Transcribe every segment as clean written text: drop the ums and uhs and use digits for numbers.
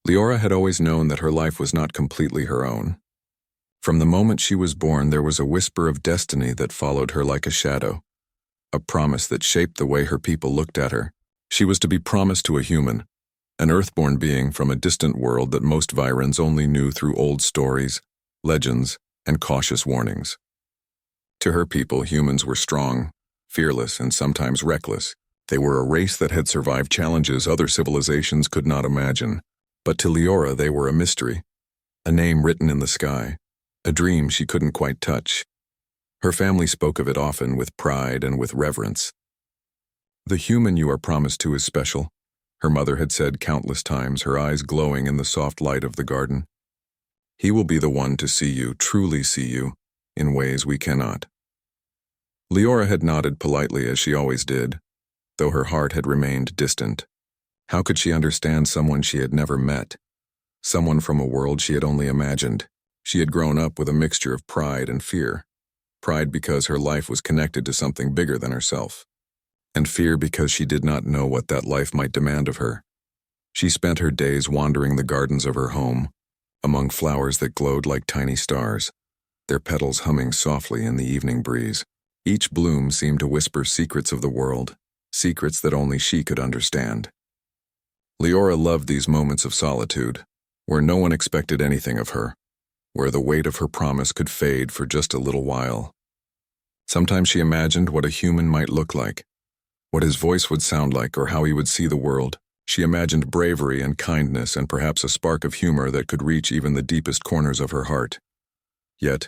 Leora had always known that her life was not completely her own. From the moment she was born, there was a whisper of destiny that followed her like a shadow, a promise that shaped the way her people looked at her. She was to be promised to a human, an earthborn being from a distant world that most Virans only knew through old stories, legends, and cautious warnings. To her people, humans were strong, fearless, and sometimes reckless. They were a race that had survived challenges other civilizations could not imagine. But to Leora, they were a mystery, a name written in the sky, a dream she couldn't quite touch. Her family spoke of it often with pride and with reverence. "The human you are promised to is special," her mother had said countless times, her eyes glowing in the soft light of the garden. "He will be the one to see you, truly see you, in ways we cannot." Leora had nodded politely as she always did, though her heart had remained distant. How could she understand someone she had never met? Someone from a world she had only imagined. She had grown up with a mixture of pride and fear. Pride because her life was connected to something bigger than herself, and fear because she did not know what that life might demand of her. She spent her days wandering the gardens of her home, among flowers that glowed like tiny stars, their petals humming softly in the evening breeze. Each bloom seemed to whisper secrets of the world, secrets that only she could understand. Leora loved these moments of solitude, where no one expected anything of her, where the weight of her promise could fade for just a little while. Sometimes she imagined what a human might look like, what his voice would sound like, or how he would see the world. She imagined bravery and kindness and perhaps a spark of humor that could reach even the deepest corners of her heart. Yet,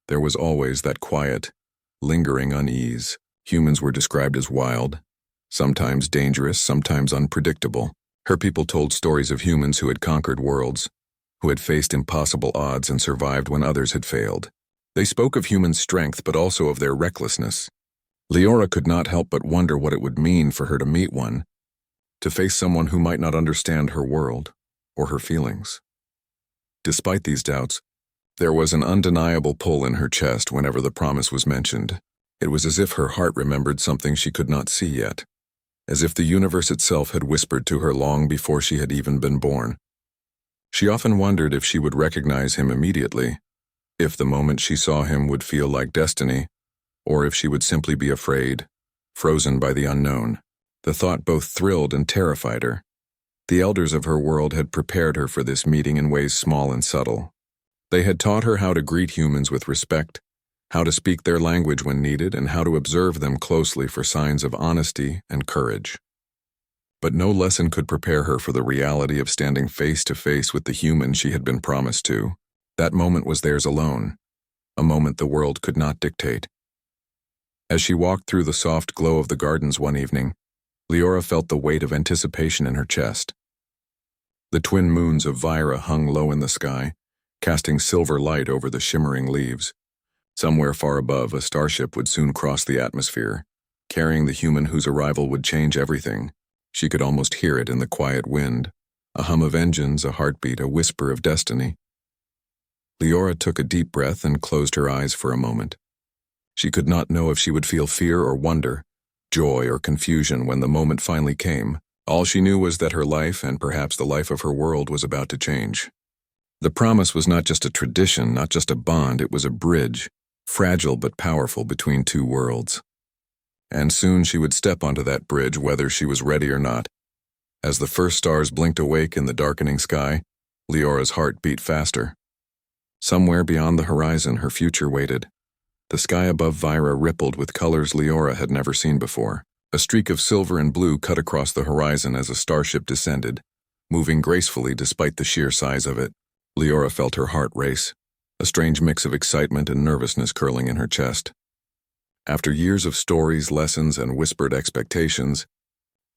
there was always that quiet, lingering unease. Humans were described as wild, sometimes dangerous, sometimes unpredictable. Her people told stories of humans who had conquered worlds, who had faced impossible odds and survived when others had failed. They spoke of human strength, but also of their recklessness. Leora could not help but wonder what it would mean for her to meet one, to face someone who might not understand her world or her feelings. Despite these doubts, there was an undeniable pull in her chest whenever the promise was mentioned. It was as if her heart remembered something she could not see yet, as if the universe itself had whispered to her long before she had even been born. She often wondered if she would recognize him immediately, if the moment she saw him would feel like destiny, or if she would simply be afraid, frozen by the unknown. The thought both thrilled and terrified her. The elders of her world had prepared her for this meeting in ways small and subtle. They had taught her how to greet humans with respect, how to speak their language when needed, and how to observe them closely for signs of honesty and courage. But no lesson could prepare her for the reality of standing face to face with the human she had been promised to. That moment was theirs alone, a moment the world could not dictate. As she walked through the soft glow of the gardens one evening, Leora felt the weight of anticipation in her chest. The twin moons of Vyra hung low in the sky, casting silver light over the shimmering leaves. Somewhere far above, a starship would soon cross the atmosphere, carrying the human whose arrival would change everything. She could almost hear it in the quiet wind, a hum of engines, a heartbeat, a whisper of destiny. Leora took a deep breath and closed her eyes for a moment. She could not know if she would feel fear or wonder, joy or confusion when the moment finally came. All she knew was that her life, and perhaps the life of her world, was about to change. The promise was not just a tradition, not just a bond, it was a bridge, fragile but powerful, between two worlds. And soon she would step onto that bridge, whether she was ready or not. As the first stars blinked awake in the darkening sky, Leora's heart beat faster. Somewhere beyond the horizon, her future waited. The sky above Vyra rippled with colors Leora had never seen before. A streak of silver and blue cut across the horizon as a starship descended, moving gracefully despite the sheer size of it. Leora felt her heart race, a strange mix of excitement and nervousness curling in her chest. After years of stories, lessons, and whispered expectations,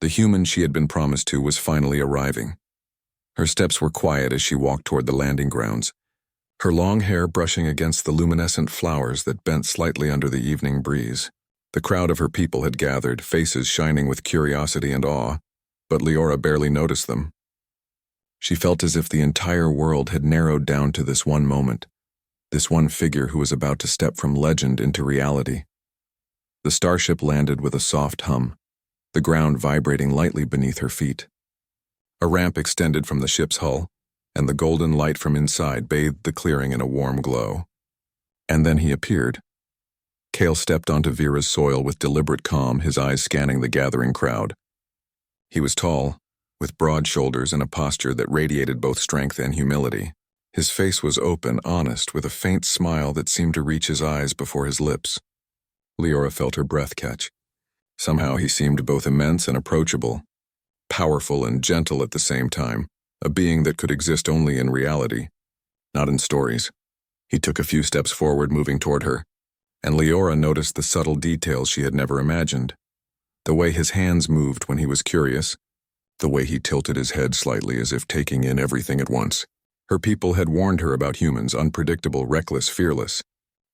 the human she had been promised to was finally arriving. Her steps were quiet as she walked toward the landing grounds, her long hair brushing against the luminescent flowers that bent slightly under the evening breeze. The crowd of her people had gathered, faces shining with curiosity and awe, but Leora barely noticed them. She felt as if the entire world had narrowed down to this one moment, this one figure who was about to step from legend into reality. The starship landed with a soft hum, the ground vibrating lightly beneath her feet. A ramp extended from the ship's hull, and the golden light from inside bathed the clearing in a warm glow. And then he appeared. Cale stepped onto Vera's soil with deliberate calm, his eyes scanning the gathering crowd. He was tall, with broad shoulders and a posture that radiated both strength and humility. His face was open, honest, with a faint smile that seemed to reach his eyes before his lips. Leora felt her breath catch. Somehow he seemed both immense and approachable, powerful and gentle at the same time, a being that could exist only in reality, not in stories. He took a few steps forward, moving toward her, and Leora noticed the subtle details she had never imagined. The way his hands moved when he was curious, the way he tilted his head slightly as if taking in everything at once. Her people had warned her about humans, unpredictable, reckless, fearless.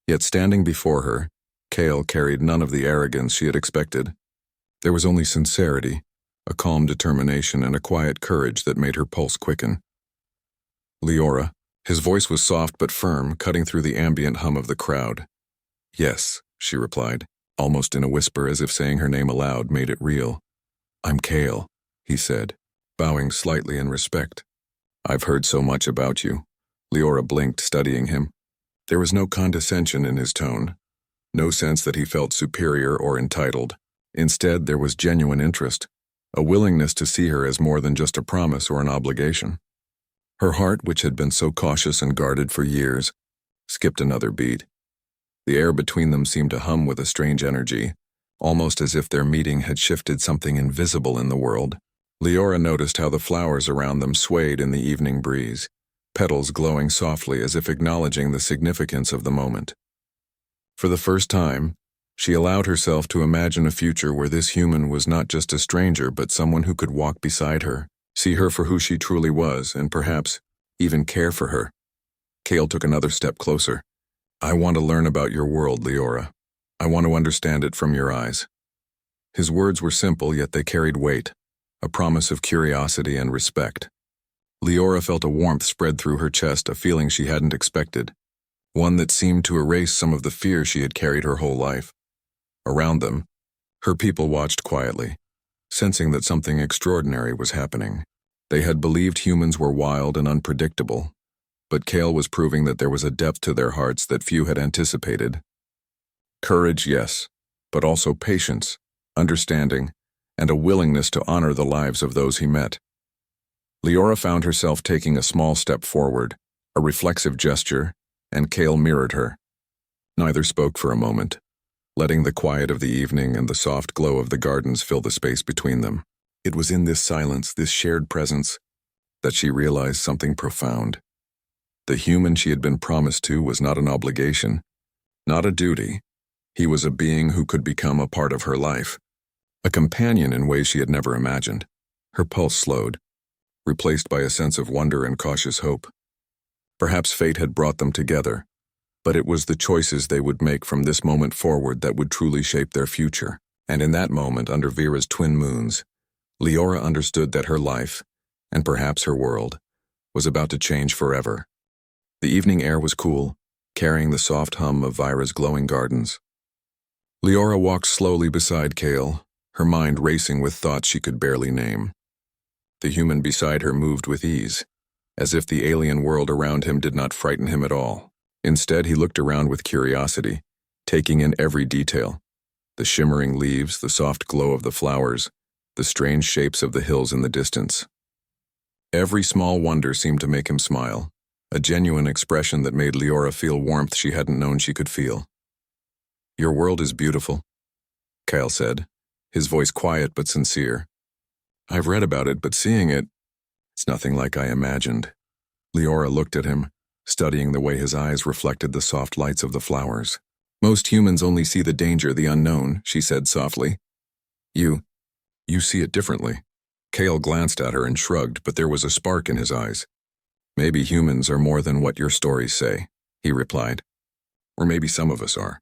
Yet standing before her, Cale carried none of the arrogance she had expected. There was only sincerity, a calm determination, and a quiet courage that made her pulse quicken. Leora, his voice was soft but firm, cutting through the ambient hum of the crowd. Yes, she replied, almost in a whisper, as if saying her name aloud made it real. I'm Cale, he said, bowing slightly in respect. I've heard so much about you. Leora blinked, studying him. There was no condescension in his tone, no sense that he felt superior or entitled. Instead, there was genuine interest, a willingness to see her as more than just a promise or an obligation. Her heart, which had been so cautious and guarded for years, skipped another beat. The air between them seemed to hum with a strange energy, almost as if their meeting had shifted something invisible in the world. Leora noticed how the flowers around them swayed in the evening breeze, petals glowing softly as if acknowledging the significance of the moment. For the first time, she allowed herself to imagine a future where this human was not just a stranger but someone who could walk beside her, see her for who she truly was, and perhaps even care for her. Cale took another step closer. I want to learn about your world, Leora. I want to understand it from your eyes. His words were simple, yet they carried weight, a promise of curiosity and respect. Leora felt a warmth spread through her chest, a feeling she hadn't expected, one that seemed to erase some of the fear she had carried her whole life. Around them, her people watched quietly, sensing that something extraordinary was happening. They had believed humans were wild and unpredictable, but Cale was proving that there was a depth to their hearts that few had anticipated. Courage, yes, but also patience, understanding, and a willingness to honor the lives of those he met. Leora found herself taking a small step forward, a reflexive gesture, and Cale mirrored her. Neither spoke for a moment, letting the quiet of the evening and the soft glow of the gardens fill the space between them. It was in this silence, this shared presence, that she realized something profound. The human she had been promised to was not an obligation, not a duty. He was a being who could become a part of her life, a companion in ways she had never imagined. Her pulse slowed, replaced by a sense of wonder and cautious hope. Perhaps fate had brought them together, but it was the choices they would make from this moment forward that would truly shape their future. And in that moment, under Vera's twin moons, Leora understood that her life, and perhaps her world, was about to change forever. The evening air was cool, carrying the soft hum of Vera's glowing gardens. Leora walked slowly beside Cale, her mind racing with thoughts she could barely name. The human beside her moved with ease, as if the alien world around him did not frighten him at all. Instead, he looked around with curiosity, taking in every detail: the shimmering leaves, the soft glow of the flowers, the strange shapes of the hills in the distance. Every small wonder seemed to make him smile, a genuine expression that made Leora feel warmth she hadn't known she could feel. Your world is beautiful, Cale said, his voice quiet but sincere. I've read about it, but seeing it, it's nothing like I imagined. Leora looked at him, studying the way his eyes reflected the soft lights of the flowers. Most humans only see the danger, the unknown, she said softly. You see it differently. Cale glanced at her and shrugged, but there was a spark in his eyes. Maybe humans are more than what your stories say, he replied. Or maybe some of us are.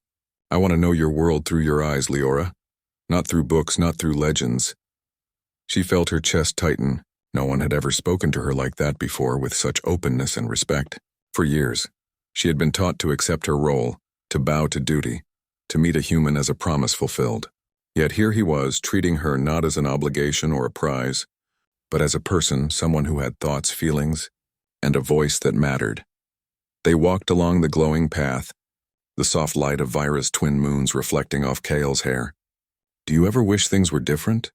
I want to know your world through your eyes, Leora. Not through books, not through legends. She felt her chest tighten. No one had ever spoken to her like that before, with such openness and respect. For years, she had been taught to accept her role, to bow to duty, to meet a human as a promise fulfilled. Yet here he was, treating her not as an obligation or a prize, but as a person, someone who had thoughts, feelings, and a voice that mattered. They walked along the glowing path, the soft light of Vira's twin moons reflecting off Kale's hair. "Do you ever wish things were different?"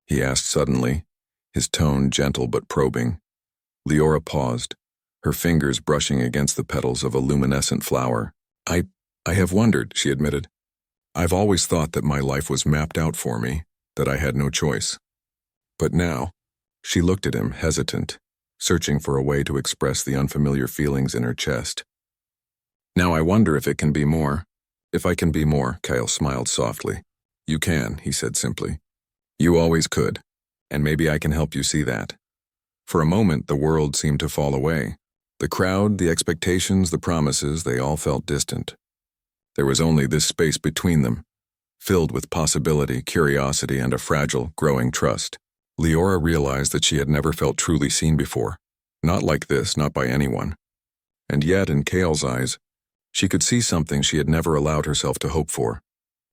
he asked suddenly, his tone gentle but probing. Leora paused, her fingers brushing against the petals of a luminescent flower. I have wondered," she admitted. "I've always thought that my life was mapped out for me, that I had no choice. But now," she looked at him, hesitant, searching for a way to express the unfamiliar feelings in her chest. "Now I wonder if it can be more." "If I can be more," Kyle smiled softly. "You can," he said simply. "You always could, and maybe I can help you see that." For a moment, the world seemed to fall away. The crowd, the expectations, the promises, they all felt distant. There was only this space between them, filled with possibility, curiosity, and a fragile, growing trust. Leora realized that she had never felt truly seen before. Not like this, not by anyone. And yet, in Kale's eyes, she could see something she had never allowed herself to hope for.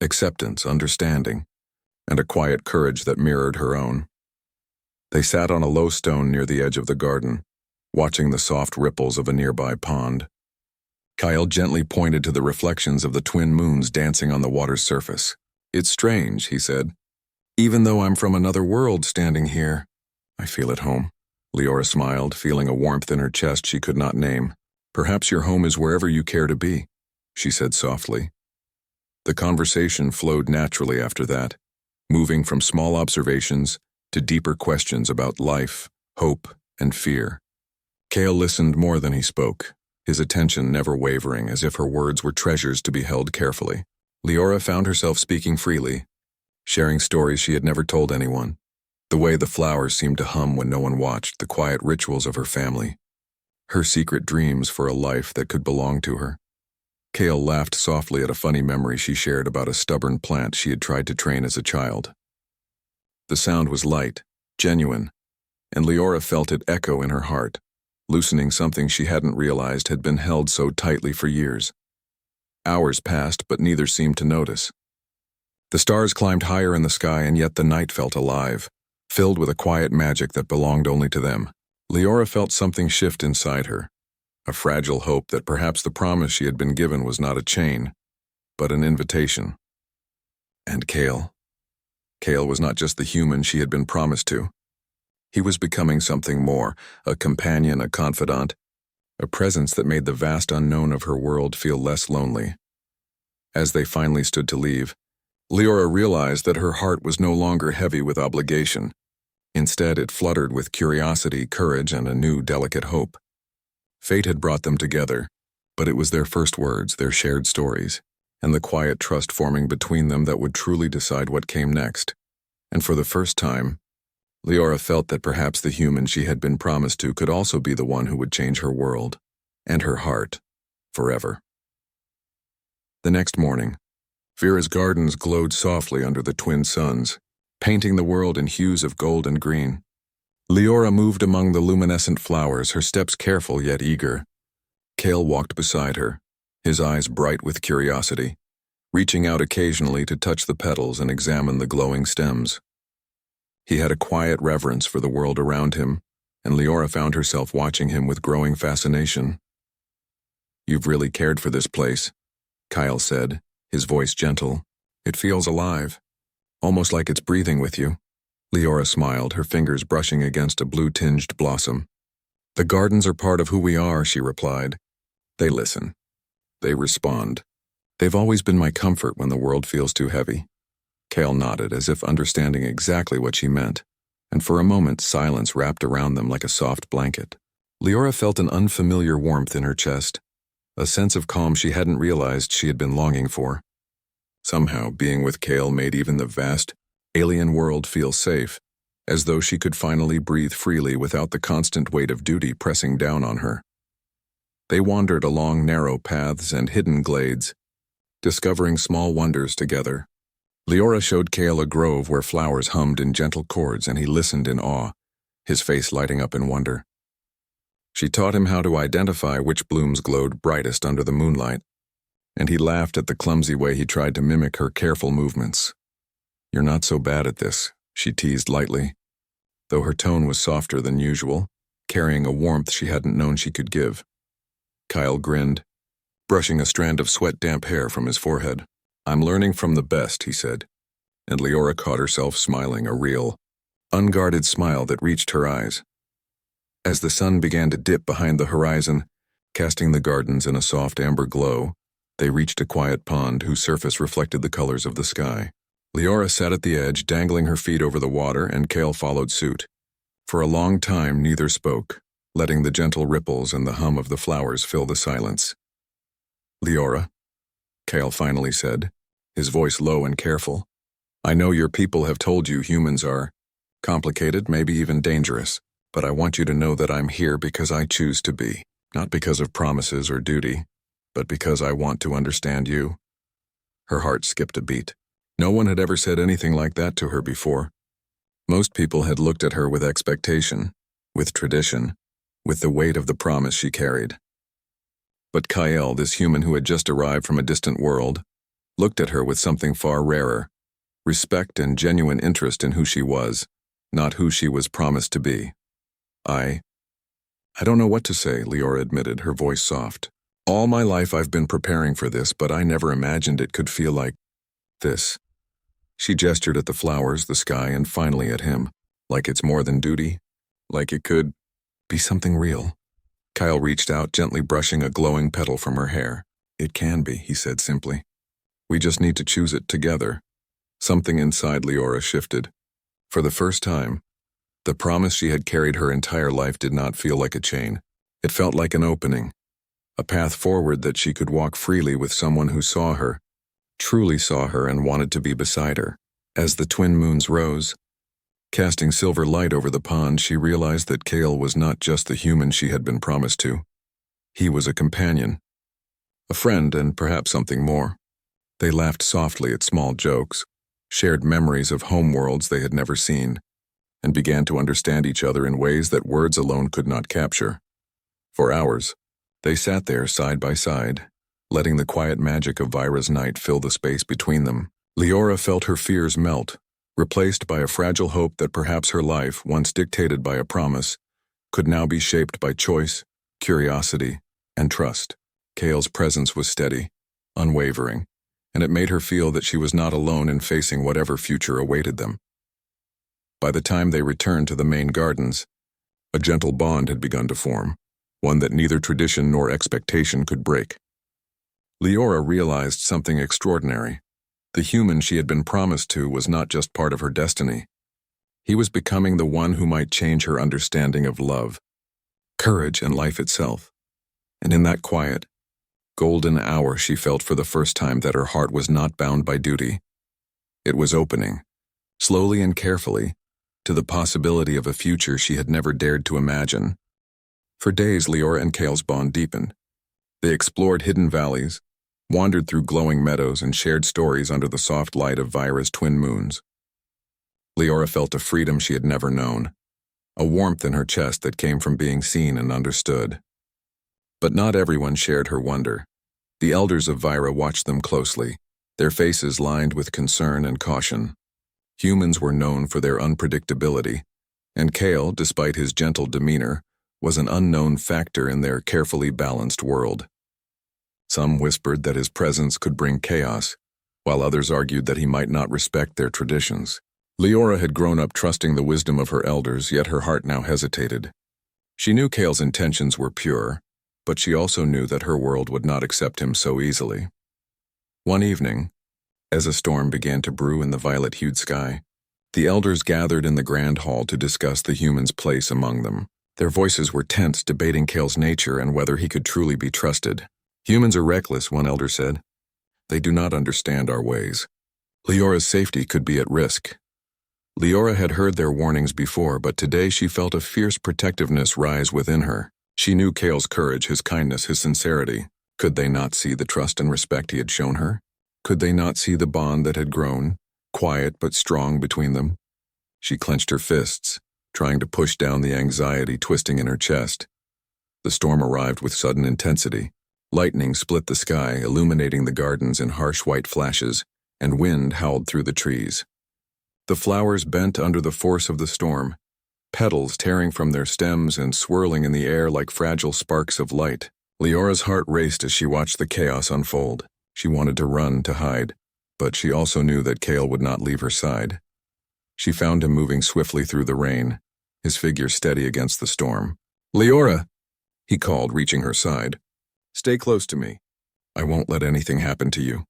Acceptance, understanding, and a quiet courage that mirrored her own. They sat on a low stone near the edge of the garden, watching the soft ripples of a nearby pond. Kyle gently pointed to the reflections of the twin moons dancing on the water's surface. "It's strange," he said. "Even though I'm from another world standing here, I feel at home." Leora smiled, feeling a warmth in her chest she could not name. "Perhaps your home is wherever you care to be," she said softly. The conversation flowed naturally after that, moving from small observations to deeper questions about life, hope, and fear. Kale listened more than he spoke, his attention never wavering, as if her words were treasures to be held carefully. Leora found herself speaking freely, sharing stories she had never told anyone. The way the flowers seemed to hum when no one watched, the quiet rituals of her family. Her secret dreams for a life that could belong to her. Kale laughed softly at a funny memory she shared about a stubborn plant she had tried to train as a child. The sound was light, genuine, and Leora felt it echo in her heart, loosening something she hadn't realized had been held so tightly for years. Hours passed, but neither seemed to notice. The stars climbed higher in the sky, and yet the night felt alive, filled with a quiet magic that belonged only to them. Leora felt something shift inside her, a fragile hope that perhaps the promise she had been given was not a chain, but an invitation. And Kale. Kale was not just the human she had been promised to. He was becoming something more, a companion, a confidant, a presence that made the vast unknown of her world feel less lonely. As they finally stood to leave, Leora realized that her heart was no longer heavy with obligation. Instead, it fluttered with curiosity, courage, and a new, delicate hope. Fate had brought them together, but it was their first words, their shared stories, and the quiet trust forming between them that would truly decide what came next. And for the first time, Leora felt that perhaps the human she had been promised to could also be the one who would change her world, and her heart, forever. The next morning, Vera's gardens glowed softly under the twin suns, painting the world in hues of gold and green. Leora moved among the luminescent flowers, her steps careful yet eager. Kale walked beside her, his eyes bright with curiosity, reaching out occasionally to touch the petals and examine the glowing stems. He had a quiet reverence for the world around him, and Leora found herself watching him with growing fascination. "You've really cared for this place," Kyle said, his voice gentle. "It feels alive, almost like it's breathing with you." Leora smiled, her fingers brushing against a blue-tinged blossom. "The gardens are part of who we are," she replied. "They listen. They respond. They've always been my comfort when the world feels too heavy." Kale nodded, as if understanding exactly what she meant, and for a moment silence wrapped around them like a soft blanket. Leora felt an unfamiliar warmth in her chest, a sense of calm she hadn't realized she had been longing for. Somehow, being with Kale made even the vast, alien world feel safe, as though she could finally breathe freely without the constant weight of duty pressing down on her. They wandered along narrow paths and hidden glades, discovering small wonders together. Leora showed Kale a grove where flowers hummed in gentle chords, and he listened in awe, his face lighting up in wonder. She taught him how to identify which blooms glowed brightest under the moonlight, and he laughed at the clumsy way he tried to mimic her careful movements. "You're not so bad at this," she teased lightly. Though her tone was softer than usual, carrying a warmth she hadn't known she could give. Kyle grinned, brushing a strand of sweat-damp hair from his forehead. "I'm learning from the best," he said, and Leora caught herself smiling, a real, unguarded smile that reached her eyes. As the sun began to dip behind the horizon, casting the gardens in a soft amber glow, they reached a quiet pond whose surface reflected the colors of the sky. Leora sat at the edge, dangling her feet over the water, and Kale followed suit. For a long time, neither spoke, letting the gentle ripples and the hum of the flowers fill the silence. "Leora," Kale finally said, his voice low and careful, "I know your people have told you humans are complicated, maybe even dangerous, but I want you to know that I'm here because I choose to be, not because of promises or duty, but because I want to understand you." Her heart skipped a beat. No one had ever said anything like that to her before. Most people had looked at her with expectation, with tradition, with the weight of the promise she carried. But Kyle, this human who had just arrived from a distant world, looked at her with something far rarer, respect and genuine interest in who she was, not who she was promised to be. I don't know what to say," Leora admitted, her voice soft. "All my life I've been preparing for this, but I never imagined it could feel like this." She gestured at the flowers, the sky, and finally at him, like it's more than duty, like it could be something real. Kyle reached out, gently brushing a glowing petal from her hair. "It can be," he said simply. "We just need to choose it together." Something inside Leora shifted. For the first time, the promise she had carried her entire life did not feel like a chain. It felt like an opening, a path forward that she could walk freely with someone who saw her, truly saw her, and wanted to be beside her. As the twin moons rose, casting silver light over the pond, she realized that Kale was not just the human she had been promised to. He was a companion, a friend, and perhaps something more. They laughed softly at small jokes, shared memories of home worlds they had never seen, and began to understand each other in ways that words alone could not capture. For hours, they sat there side by side, letting the quiet magic of Vyra's night fill the space between them. Leora felt her fears melt, replaced by a fragile hope that perhaps her life, once dictated by a promise, could now be shaped by choice, curiosity, and trust. Kale's presence was steady, unwavering, and it made her feel that she was not alone in facing whatever future awaited them. By the time they returned to the main gardens, a gentle bond had begun to form, one that neither tradition nor expectation could break. Leora realized something extraordinary. The human she had been promised to was not just part of her destiny. He was becoming the one who might change her understanding of love, courage, and life itself. And in that quiet, golden hour, she felt for the first time that her heart was not bound by duty. It was opening, slowly and carefully, to the possibility of a future she had never dared to imagine. For days, Leora and Kale's bond deepened. They explored hidden valleys, wandered through glowing meadows, and shared stories under the soft light of Vyra's twin moons. Leora felt a freedom she had never known, a warmth in her chest that came from being seen and understood. But not everyone shared her wonder. The elders of Vyra watched them closely, their faces lined with concern and caution. Humans were known for their unpredictability, and Kale, despite his gentle demeanor, was an unknown factor in their carefully balanced world. Some whispered that his presence could bring chaos, while others argued that he might not respect their traditions. Leora had grown up trusting the wisdom of her elders, yet her heart now hesitated. She knew Kale's intentions were pure, but she also knew that her world would not accept him so easily. One evening, as a storm began to brew in the violet-hued sky, the elders gathered in the grand hall to discuss the human's place among them. Their voices were tense, debating Kale's nature and whether he could truly be trusted. "Humans are reckless," one elder said. "They do not understand our ways. Leora's safety could be at risk." Leora had heard their warnings before, but today she felt a fierce protectiveness rise within her. She knew Kale's courage, his kindness, his sincerity. Could they not see the trust and respect he had shown her? Could they not see the bond that had grown, quiet but strong, between them? She clenched her fists, trying to push down the anxiety twisting in her chest. The storm arrived with sudden intensity. Lightning split the sky, illuminating the gardens in harsh white flashes, and wind howled through the trees. The flowers bent under the force of the storm, petals tearing from their stems and swirling in the air like fragile sparks of light. Leora's heart raced as she watched the chaos unfold. She wanted to run, to hide, but she also knew that Kale would not leave her side. She found him moving swiftly through the rain, his figure steady against the storm. "Leora!" he called, reaching her side. "Stay close to me. I won't let anything happen to you."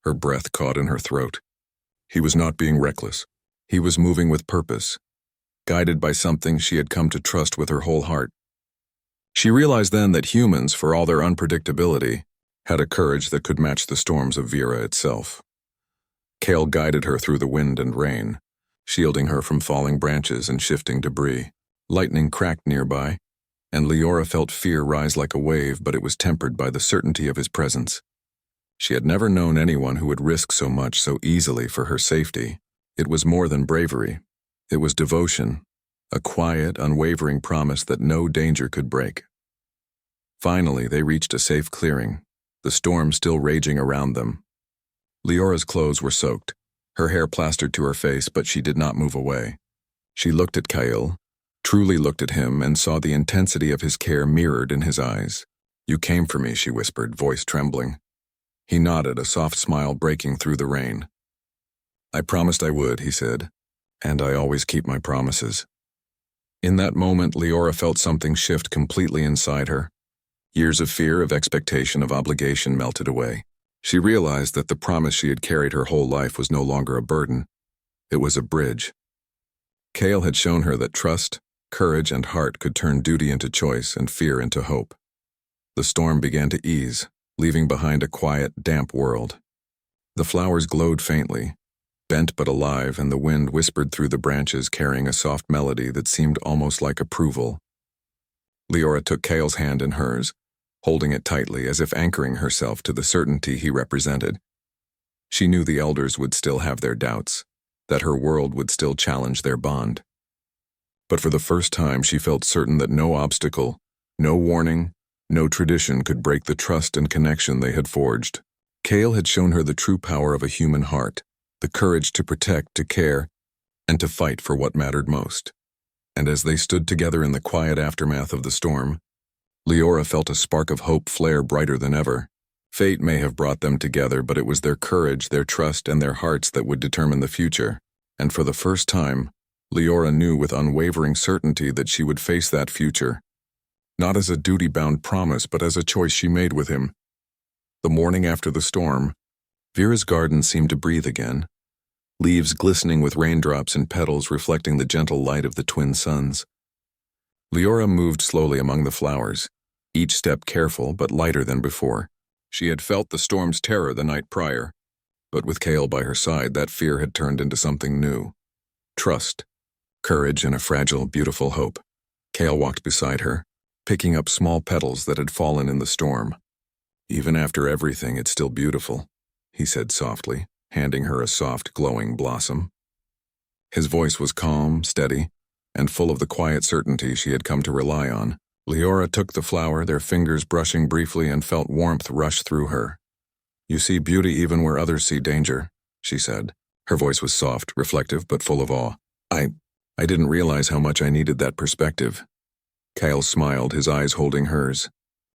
Her breath caught in her throat. He was not being reckless. He was moving with purpose, guided by something she had come to trust with her whole heart. She realized then that humans, for all their unpredictability, had a courage that could match the storms of Vera itself. Kale guided her through the wind and rain, shielding her from falling branches and shifting debris. Lightning cracked nearby, and Leora felt fear rise like a wave, but it was tempered by the certainty of his presence. She had never known anyone who would risk so much so easily for her safety. It was more than bravery. It was devotion, a quiet, unwavering promise that no danger could break. Finally, they reached a safe clearing, the storm still raging around them. Leora's clothes were soaked, her hair plastered to her face, but she did not move away. She looked at Kyle, truly looked at him, and saw the intensity of his care mirrored in his eyes. "You came for me," she whispered, voice trembling. He nodded, a soft smile breaking through the rain. "I promised I would," he said, "and I always keep my promises." In that moment, Leora felt something shift completely inside her. Years of fear, of expectation, of obligation melted away. She realized that the promise she had carried her whole life was no longer a burden. It was a bridge. Kale had shown her that trust, courage, and heart could turn duty into choice and fear into hope. The storm began to ease, leaving behind a quiet, damp world. The flowers glowed faintly, bent but alive, and the wind whispered through the branches, carrying a soft melody that seemed almost like approval. Leora took Kale's hand in hers, holding it tightly as if anchoring herself to the certainty he represented. She knew the elders would still have their doubts, that her world would still challenge their bond. But for the first time, she felt certain that no obstacle, no warning, no tradition could break the trust and connection they had forged. Kale had shown her the true power of a human heart, the courage to protect, to care, and to fight for what mattered most. And as they stood together in the quiet aftermath of the storm, Leora felt a spark of hope flare brighter than ever. Fate may have brought them together, but it was their courage, their trust, and their hearts that would determine the future. And for the first time, Leora knew with unwavering certainty that she would face that future, not as a duty-bound promise, but as a choice she made with him. The morning after the storm, Vera's garden seemed to breathe again, leaves glistening with raindrops and petals reflecting the gentle light of the twin suns. Leora moved slowly among the flowers, each step careful but lighter than before. She had felt the storm's terror the night prior, but with Kale by her side, that fear had turned into something new. Trust, courage, and a fragile, beautiful hope. Kale walked beside her, picking up small petals that had fallen in the storm. "Even after everything, it's still beautiful," he said softly, handing her a soft, glowing blossom. His voice was calm, steady, and full of the quiet certainty she had come to rely on. Leora took the flower, their fingers brushing briefly, and felt warmth rush through her. "You see beauty even where others see danger," she said. Her voice was soft, reflective, but full of awe. I didn't realize how much I needed that perspective." Kyle smiled, his eyes holding hers.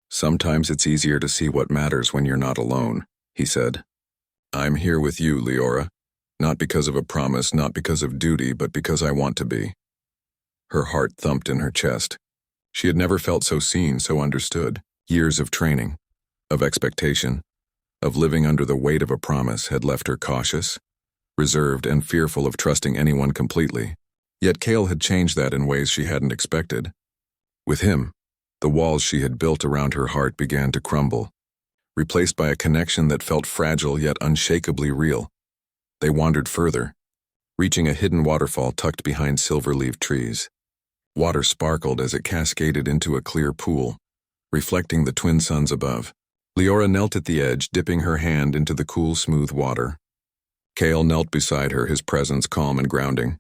"Sometimes it's easier to see what matters when you're not alone," he said. "I'm here with you, Leora, not because of a promise, not because of duty, but because I want to be." Her heart thumped in her chest. She had never felt so seen, so understood. Years of training, of expectation, of living under the weight of a promise had left her cautious, reserved, and fearful of trusting anyone completely. Yet Kale had changed that in ways she hadn't expected. With him, the walls she had built around her heart began to crumble, replaced by a connection that felt fragile yet unshakably real. They wandered further, reaching a hidden waterfall tucked behind silver-leaved trees. Water sparkled as it cascaded into a clear pool, reflecting the twin suns above. Leora knelt at the edge, dipping her hand into the cool, smooth water. Kale knelt beside her, his presence calm and grounding.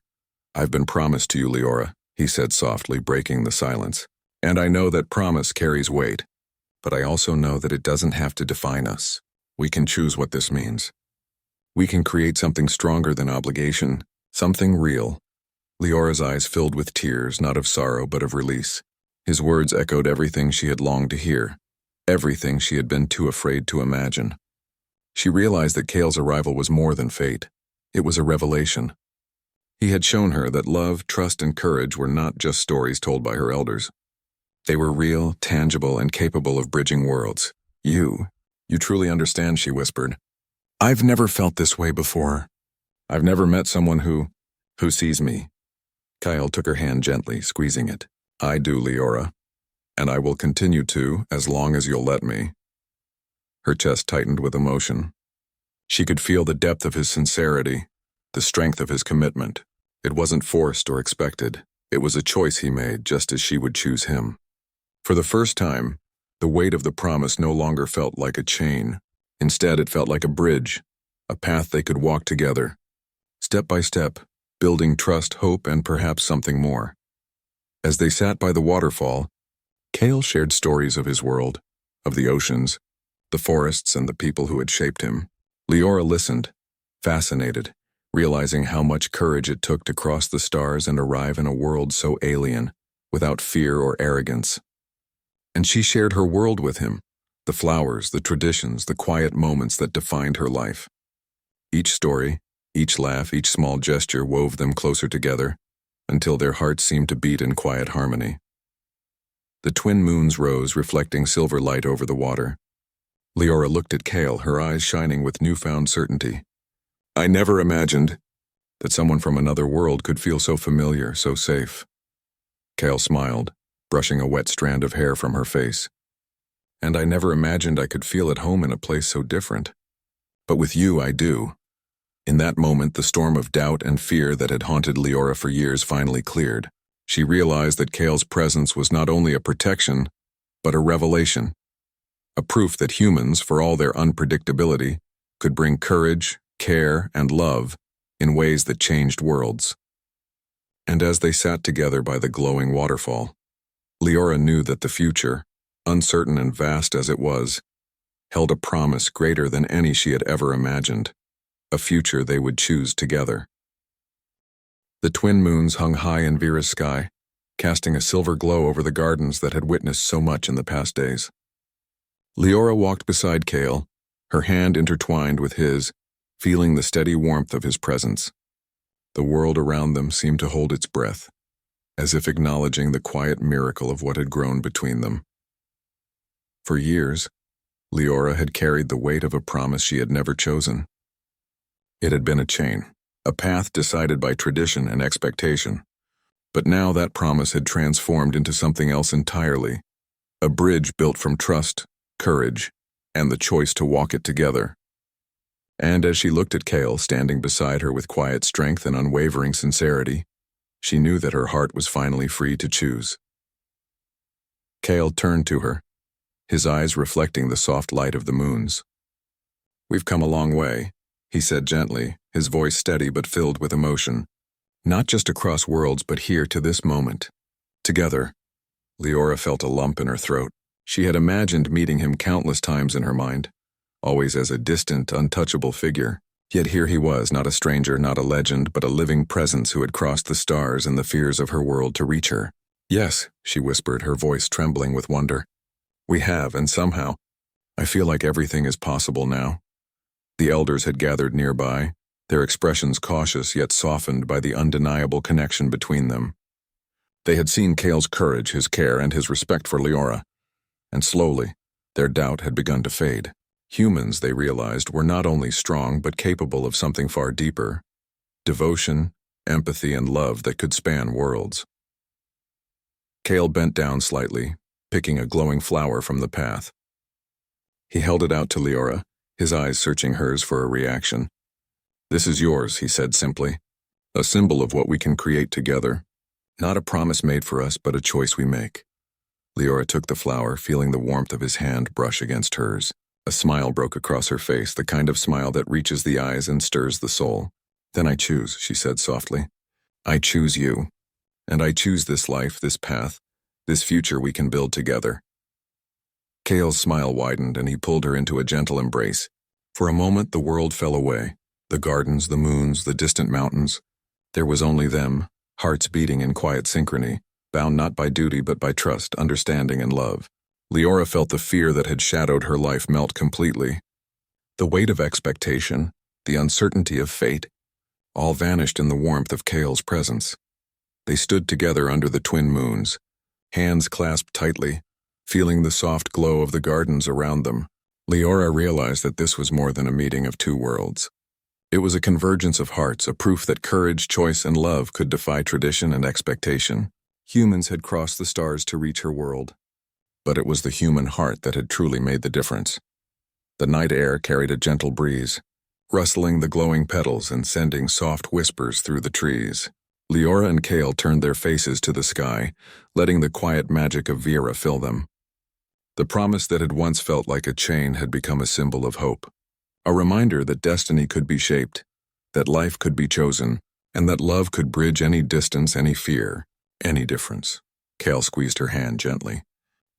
"I've been promised to you, Leora," he said softly, breaking the silence. "And I know that promise carries weight, but I also know that it doesn't have to define us. We can choose what this means. We can create something stronger than obligation, something real, Leora's eyes filled with tears, not of sorrow but of release. His words echoed everything she had longed to hear, everything she had been too afraid to imagine. She realized that Cale's arrival was more than fate. It was a revelation. He had shown her that love, trust, and courage were not just stories told by her elders. They were real, tangible, and capable of bridging worlds. You truly understand, she whispered. I've never felt this way before. I've never met someone who sees me. Kyle took her hand gently, squeezing it. I do, Leora. And I will continue to, as long as you'll let me. Her chest tightened with emotion. She could feel the depth of his sincerity, the strength of his commitment. It wasn't forced or expected. It was a choice he made, just as she would choose him. For the first time, the weight of the promise no longer felt like a chain. Instead, it felt like a bridge, a path they could walk together, step by step, building trust, hope, and perhaps something more. As they sat by the waterfall, Cale shared stories of his world, of the oceans, the forests, and the people who had shaped him. Leora listened, fascinated, realizing how much courage it took to cross the stars and arrive in a world so alien, without fear or arrogance. And she shared her world with him, the flowers, the traditions, the quiet moments that defined her life. Each story, each laugh, each small gesture wove them closer together, until their hearts seemed to beat in quiet harmony. The twin moons rose, reflecting silver light over the water. Leora looked at Cale, her eyes shining with newfound certainty. I never imagined that someone from another world could feel so familiar, so safe. Cale smiled, brushing a wet strand of hair from her face. And I never imagined I could feel at home in a place so different. But with you, I do. In that moment, the storm of doubt and fear that had haunted Leora for years finally cleared. She realized that Cale's presence was not only a protection, but a revelation. A proof that humans, for all their unpredictability, could bring courage, care, and love in ways that changed worlds. And as they sat together by the glowing waterfall, Leora knew that the future, uncertain and vast as it was, held a promise greater than any she had ever imagined, a future they would choose together. The twin moons hung high in Vera's sky, casting a silver glow over the gardens that had witnessed so much in the past days. Leora walked beside Cale, her hand intertwined with his, feeling the steady warmth of his presence. The world around them seemed to hold its breath, as if acknowledging the quiet miracle of what had grown between them. For years, Leora had carried the weight of a promise she had never chosen. It had been a chain, a path decided by tradition and expectation. But now that promise had transformed into something else entirely, a bridge built from trust, courage, and the choice to walk it together. And as she looked at Cale standing beside her with quiet strength and unwavering sincerity, she knew that her heart was finally free to choose. Cale turned to her, his eyes reflecting the soft light of the moons. We've come a long way, he said gently, his voice steady but filled with emotion. Not just across worlds, but here to this moment. Together. Leora felt a lump in her throat. She had imagined meeting him countless times in her mind, always as a distant, untouchable figure. Yet here he was, not a stranger, not a legend, but a living presence who had crossed the stars and the fears of her world to reach her. Yes, she whispered, her voice trembling with wonder. We have, and somehow, I feel like everything is possible now. The elders had gathered nearby, their expressions cautious yet softened by the undeniable connection between them. They had seen Cale's courage, his care, and his respect for Leora, and slowly, their doubt had begun to fade. Humans, they realized, were not only strong but capable of something far deeper: devotion, empathy, and love that could span worlds. Cale bent down slightly, picking a glowing flower from the path. He held it out to Leora, his eyes searching hers for a reaction. This is yours, he said simply, a symbol of what we can create together. Not a promise made for us, but a choice we make. Leora took the flower, feeling the warmth of his hand brush against hers. A smile broke across her face, the kind of smile that reaches the eyes and stirs the soul. Then I choose, she said softly. I choose you. And I choose this life, this path, this future we can build together. Cale's smile widened and he pulled her into a gentle embrace. For a moment the world fell away. The gardens, the moons, the distant mountains. There was only them, hearts beating in quiet synchrony, bound not by duty but by trust, understanding, and love. Leora felt the fear that had shadowed her life melt completely. The weight of expectation, the uncertainty of fate, all vanished in the warmth of Kale's presence. They stood together under the twin moons, hands clasped tightly, feeling the soft glow of the gardens around them. Leora realized that this was more than a meeting of two worlds. It was a convergence of hearts, a proof that courage, choice, and love could defy tradition and expectation. Humans had crossed the stars to reach her world, but it was the human heart that had truly made the difference. The night air carried a gentle breeze, rustling the glowing petals and sending soft whispers through the trees. Leora and Kale turned their faces to the sky, letting the quiet magic of Vera fill them. The promise that had once felt like a chain had become a symbol of hope, a reminder that destiny could be shaped, that life could be chosen, and that love could bridge any distance, any fear, any difference. Kale squeezed her hand gently.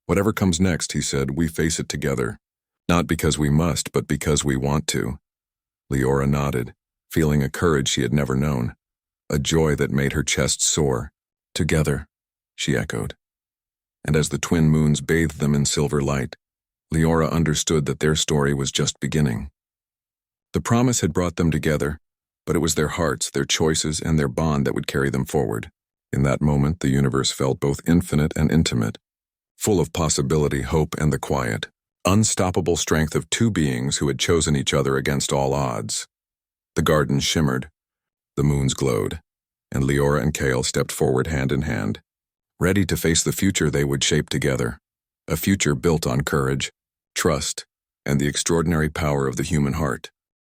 "Whatever comes next," he said, "we face it together. Not because we must, but because we want to." Leora nodded, feeling a courage she had never known, a joy that made her chest soar. "Together," she echoed. And as the twin moons bathed them in silver light, Leora understood that their story was just beginning. The promise had brought them together, but it was their hearts, their choices, and their bond that would carry them forward. In that moment, the universe felt both infinite and intimate, full of possibility, hope, and the quiet, unstoppable strength of two beings who had chosen each other against all odds. The gardens shimmered, the moons glowed, and Leora and Kale stepped forward hand in hand, ready to face the future they would shape together, a future built on courage, trust, and the extraordinary power of the human heart.